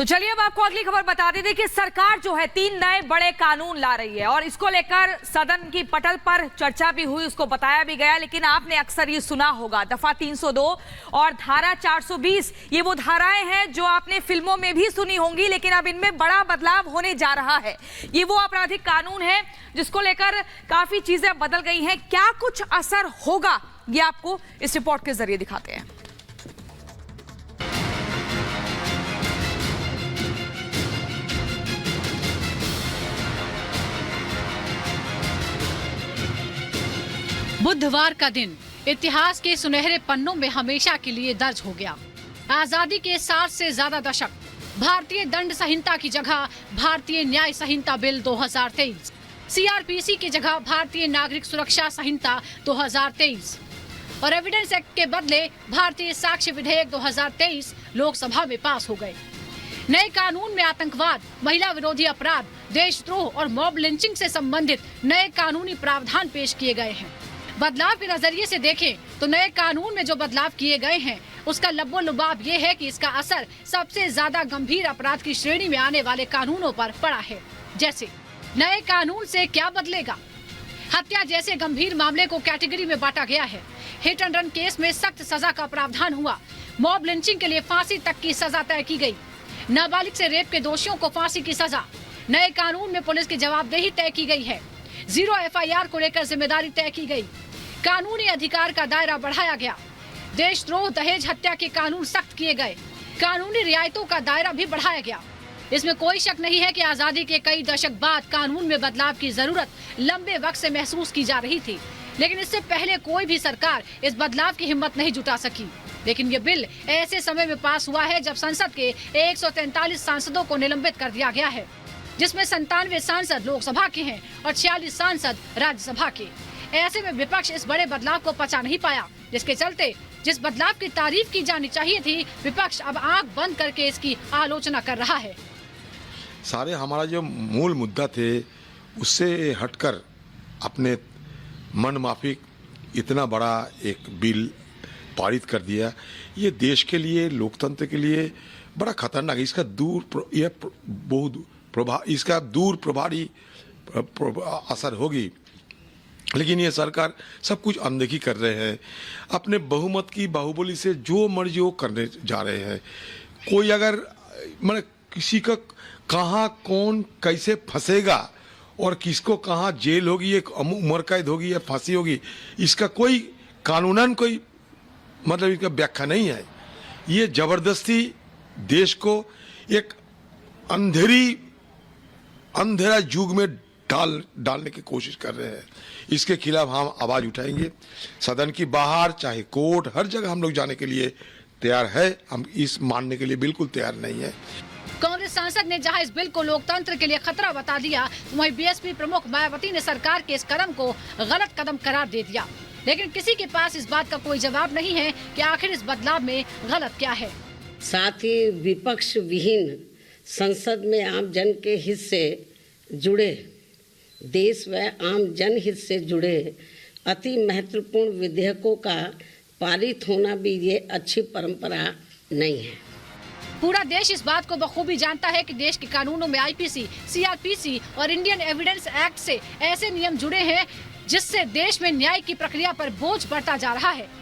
तो चलिए अब आपको अगली खबर बता दें कि सरकार जो है 3 नए बड़े कानून ला रही है और इसको लेकर सदन की पटल पर चर्चा भी हुई, उसको बताया भी गया। लेकिन आपने अक्सर ये सुना होगा दफा 302 और धारा 420, ये वो धाराएं हैं जो आपने फिल्मों में भी सुनी होंगी, लेकिन अब इनमें बड़ा बदलाव होने जा रहा है। ये वो आपराधिक कानून है जिसको लेकर काफी चीजें बदल गई हैं। क्या कुछ असर होगा ये आपको इस रिपोर्ट के जरिए दिखाते हैं। बुधवार का दिन इतिहास के सुनहरे पन्नों में हमेशा के लिए दर्ज हो गया। आजादी के 60 से ज्यादा दशक, भारतीय दंड संहिता की जगह भारतीय न्याय संहिता बिल 2023, सीआरपीसी की जगह भारतीय नागरिक सुरक्षा संहिता 2023 और एविडेंस एक्ट के बदले भारतीय साक्ष्य विधेयक 2023 लोकसभा में पास हो गए। नए कानून में आतंकवाद, महिला विरोधी अपराध, देशद्रोह और मॉब लिंचिंग से संबंधित नए कानूनी प्रावधान पेश किए गए हैं। बदलाव के नजरिए से देखें तो नए कानून में जो बदलाव किए गए हैं उसका लब्बो लुबाब ये है कि इसका असर सबसे ज्यादा गंभीर अपराध की श्रेणी में आने वाले कानूनों पर पड़ा है। जैसे नए कानून से क्या बदलेगा? हत्या जैसे गंभीर मामले को कैटेगरी में बांटा गया है। हिट एंड रन केस में सख्त सजा का प्रावधान हुआ। मॉब लिंचिंग के लिए फांसी तक की सजा तय की गई। नाबालिग से रेप के दोषियों को फांसी की सजा। नए कानून में पुलिस की जवाबदेही तय की गई है। 0 FIR को लेकर जिम्मेदारी तय की गई। कानूनी अधिकार का दायरा बढ़ाया गया। देशद्रोह, दहेज हत्या के कानून सख्त किए गए। कानूनी रियायतों का दायरा भी बढ़ाया गया। इसमें कोई शक नहीं है कि आजादी के कई दशक बाद कानून में बदलाव की जरूरत लंबे वक्त से महसूस की जा रही थी, लेकिन इससे पहले कोई भी सरकार इस बदलाव की हिम्मत नहीं जुटा सकी। लेकिन ये बिल ऐसे समय में पास हुआ है जब संसद के 143 सांसदों को निलंबित कर दिया गया है, जिसमें 97 सांसद लोकसभा के हैं और 46 सांसद राज्यसभा के। ऐसे में विपक्ष इस बड़े बदलाव को पचा नहीं पाया, जिसके चलते जिस बदलाव की तारीफ की जानी चाहिए थी, विपक्ष अब आंख बंद करके इसकी आलोचना कर रहा है। सारे हमारा जो मूल मुद्दा थे उससे हटकर अपने मन माफिक इतना बड़ा एक बिल पारित कर दिया। ये देश के लिए, लोकतंत्र के लिए बड़ा खतरनाक है। इसका दूर प्रभारी असर होगी, लेकिन ये सरकार सब कुछ अनदेखी कर रहे हैं। अपने बहुमत की बाहुबली से जो मर्जी वो करने जा रहे हैं। कोई अगर मतलब किसी का कहाँ कौन कैसे फंसेगा और किसको कहाँ जेल होगी, एक उम्र कैद होगी या फांसी होगी, इसका कोई कानूनन कोई मतलब इसका व्याख्या नहीं है। ये जबरदस्ती देश को एक अंधेरा युग में डालने की कोशिश कर रहे हैं। इसके खिलाफ हम आवाज उठाएंगे। सदन की बाहर, चाहे कोर्ट, हर जगह हम लोग जाने के लिए तैयार है। हम इस मानने के लिए बिल्कुल तैयार नहीं है। कांग्रेस सांसद ने जहां इस बिल को लोकतंत्र के लिए खतरा बता दिया, वहीं बीएसपी प्रमुख मायावती ने सरकार के इस कदम को गलत कदम करार दे दिया। लेकिन किसी के पास इस बात का कोई जवाब नहीं है कि आखिर इस बदलाव में गलत क्या है। साथ ही विपक्ष विहीन संसद में आम जन के हित से जुड़े, देश व आम जनहित से जुड़े अति महत्वपूर्ण विधेयकों का पारित होना भी ये अच्छी परंपरा नहीं है। पूरा देश इस बात को बखूबी जानता है कि देश के कानूनों में IPC, CRPC और इंडियन एविडेंस एक्ट से ऐसे नियम जुड़े हैं जिससे देश में न्याय की प्रक्रिया पर बोझ बढ़ता जा रहा है।